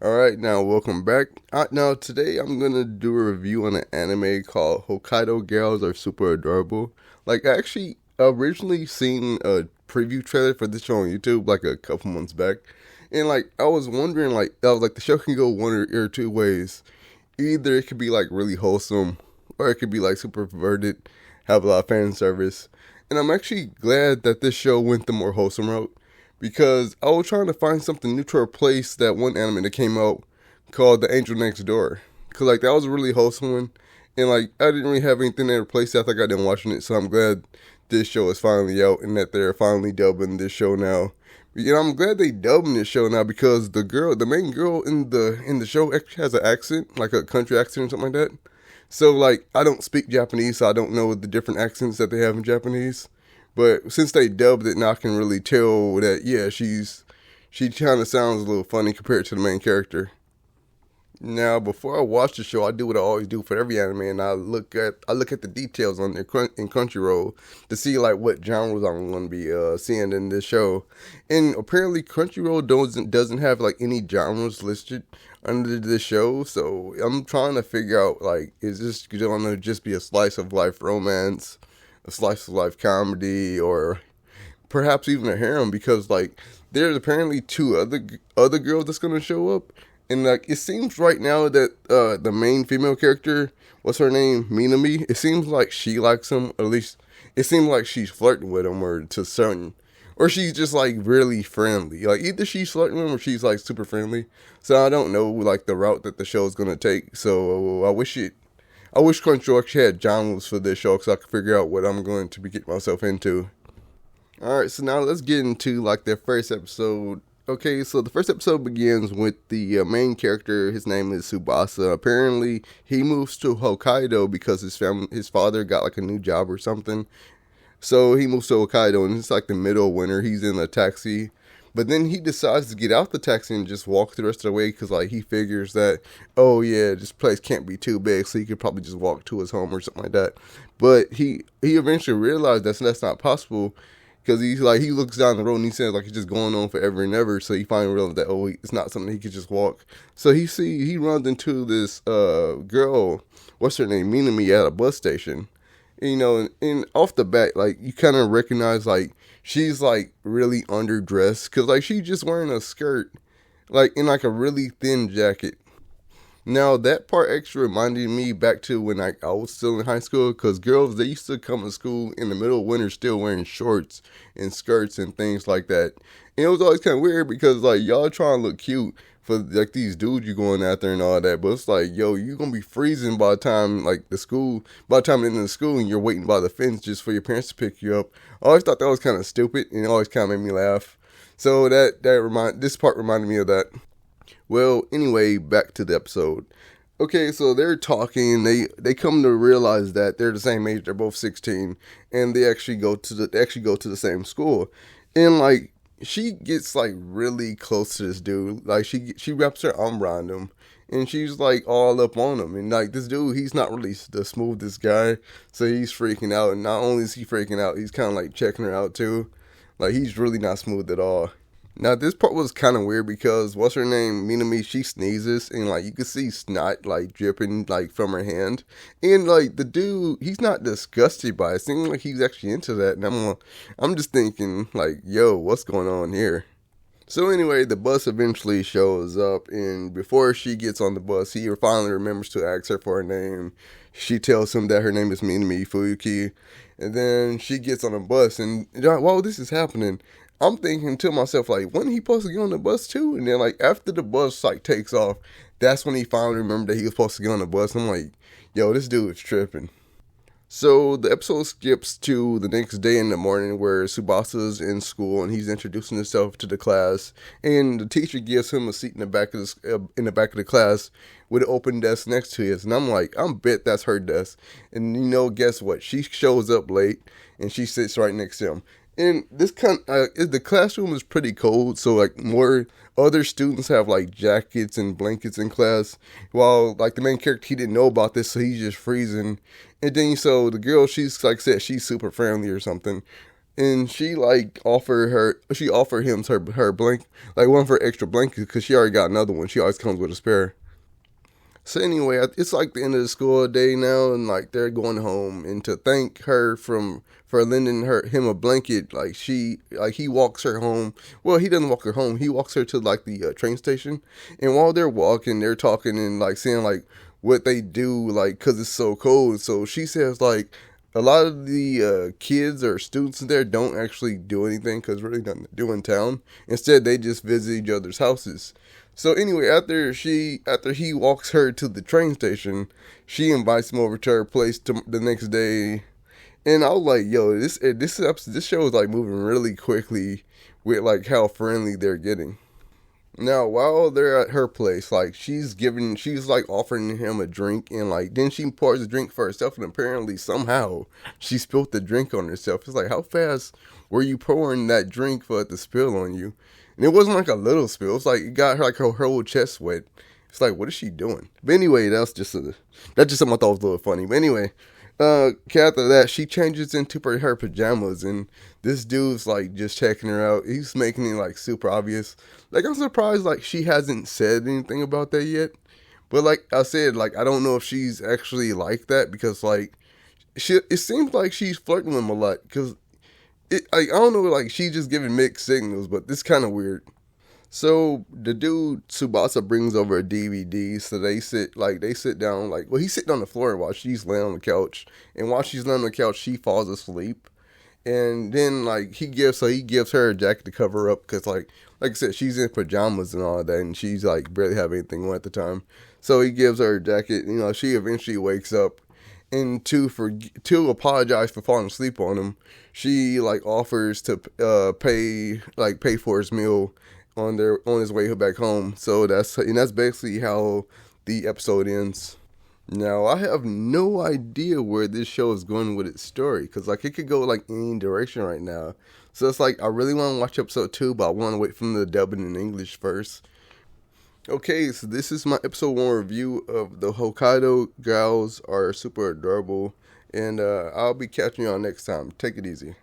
Alright, now welcome back. Now today I'm gonna do a review on an anime called Hokkaido Girls Are Super Adorable. Like I actually originally seen a preview trailer for this show on YouTube like a couple months back. And like I was wondering I was like the show can go one or two ways. Either it could be like really wholesome or it could be like super perverted, have a lot of fan service. And I'm actually glad that this show went the more wholesome route because I was trying to find something new to replace that one anime that came out called The Angel Next Door. Cause like that was a really wholesome one, and like I didn't really have anything to replace it after I got done watching it. So I'm glad this show is finally out and that they're finally dubbing this show now. And I'm glad they dubbing this show now because the main girl in the show actually has an accent, like a country accent or something like that. So like I don't speak Japanese, so I don't know the different accents that they have in Japanese. But since they dubbed it, now I can really tell that yeah, she kind of sounds a little funny compared to the main character. Now, before I watch the show, I do what I always do for every anime, and I look at the details on their in Crunchyroll to see like what genres I'm going to be seeing in this show. And apparently, Crunchyroll doesn't have like any genres listed under this show, so I'm trying to figure out like is this going to just be a slice of life romance, a slice of life comedy, or perhaps even a harem? Because like there's apparently two other girls that's going to show up, and like it seems right now that the main female character, what's her name, Minami, it seems like she likes him. At least it seems like she's flirting with him, or to certain, or she's just like really friendly. Like either she's flirting with him or she's like super friendly. So I don't know like the route that the show's gonna take. So I wish Crunchyroll actually had genres for this show so I could figure out what I'm going to be getting myself into. All right, so now let's get into like the first episode. Okay, so the first episode begins with the main character. His name is Tsubasa. Apparently, he moves to Hokkaido because his father got like a new job or something. So he moves to Hokkaido, and it's like the middle of winter. He's in a taxi, but then he decides to get out the taxi and just walk the rest of the way because like he figures that, oh yeah, this place can't be too big, so he could probably just walk to his home or something like that. But he eventually realized that's not possible because he looks down the road and he says like it's just going on forever and ever. So he finally realized that it's not something he could just walk. So he runs into this girl, what's her name, Minami, at a bus station. And off the bat, like you kind of recognize like she's like really underdressed because like she's just wearing a skirt, like in like a really thin jacket. Now that part actually reminded me back to when I was still in high school, because girls they used to come to school in the middle of winter still wearing shorts and skirts and things like that. And it was always kind of weird because like y'all trying to look cute for like these dudes you going after and all that, but it's like yo, you gonna be freezing by the time by the time in the school and you're waiting by the fence just for your parents to pick you up. I always thought that was kind of stupid and it always kind of made me laugh. So this part reminded me of that. Well, anyway, back to the episode. Okay, so they're talking. They come to realize that they're the same age. They're both 16, and they actually go to the same school. And like she gets like really close to this dude. Like she wraps her arm around him, and she's like all up on him. And like this dude, he's not really the smoothest guy, so he's freaking out. And not only is he freaking out, he's kind of like checking her out too. Like he's really not smooth at all. Now this part was kind of weird because what's her name, Minami, she sneezes and like you could see snot like dripping like from her hand, and like the dude, he's not disgusted by it. It seems like he's actually into that, and I'm just thinking like, yo, what's going on here? So anyway, the bus eventually shows up, and before she gets on the bus, he finally remembers to ask her for her name. She tells him that her name is Minami Fuyuki, and then she gets on the bus, and while this is happening, I'm thinking to myself, like, wasn't he supposed to get on the bus too? And then, like, after the bus, like, takes off, that's when he finally remembered that he was supposed to get on the bus. I'm like, yo, this dude is tripping. So the episode skips to the next day in the morning where Subasa's in school and he's introducing himself to the class, and the teacher gives him a seat in the back of the class with an open desk next to his. And I'm like, I bet that's her desk. And guess what? She shows up late and she sits right next to him. And the classroom is pretty cold, so like more other students have like jackets and blankets in class, while like the main character, he didn't know about this, so he's just freezing. And then so the girl, she's like said, she's super friendly or something. and she offered him her blank, like one of her extra blankets, because she already got another one. She always comes with a spare. So anyway, it's like the end of the school day now, and like they're going home, and to thank her for lending him a blanket, like he walks her home. Well, he doesn't walk her home. He walks her to like the train station, and while they're walking, they're talking and like saying like what they do, like because it's so cold. So she says like a lot of the kids or students there don't actually do anything because really nothing to do in town. Instead, they just visit each other's houses. So anyway, after he walks her to the train station, she invites him over to her place the next day, and I was like, "Yo, this show is like moving really quickly with like how friendly they're getting." Now, while they're at her place, like she's like offering him a drink, and like then she pours a drink for herself, and apparently somehow she spilled the drink on herself. It's like, how fast were you pouring that drink for it to spill on you? And it wasn't like a little spill. It's like it got her like her whole chest wet. It's like, what is she doing? But anyway, that's just something I thought was a little funny. But anyway, after that, she changes into her pajamas, and this dude's like just checking her out. He's making it like super obvious. Like I'm surprised like she hasn't said anything about that yet. But like I said, like I don't know if she's actually like that because like it seems like she's flirting with him a lot because I don't know, like she's just giving mixed signals, but this kind of weird. So the dude Tsubasa brings over a DVD, so they sit down well he's sitting on the floor while she's laying on the couch, and while she's laying on the couch she falls asleep, and then like he gives her a jacket to cover up because like I said she's in pajamas and all that, and she's like barely have anything on at the time, so he gives her a jacket. She eventually wakes up, and to apologize for falling asleep on him, she like offers to pay for his meal on his way back home. So that's basically how the episode ends. Now I have no idea where this show is going with its story because like it could go like any direction right now. So it's like I really want to watch episode 2, but I want to wait from the dubbing in English first. Okay, so this is my episode 1 review of the Hokkaido Gals Are Super Adorable, and I'll be catching y'all next time. Take it easy.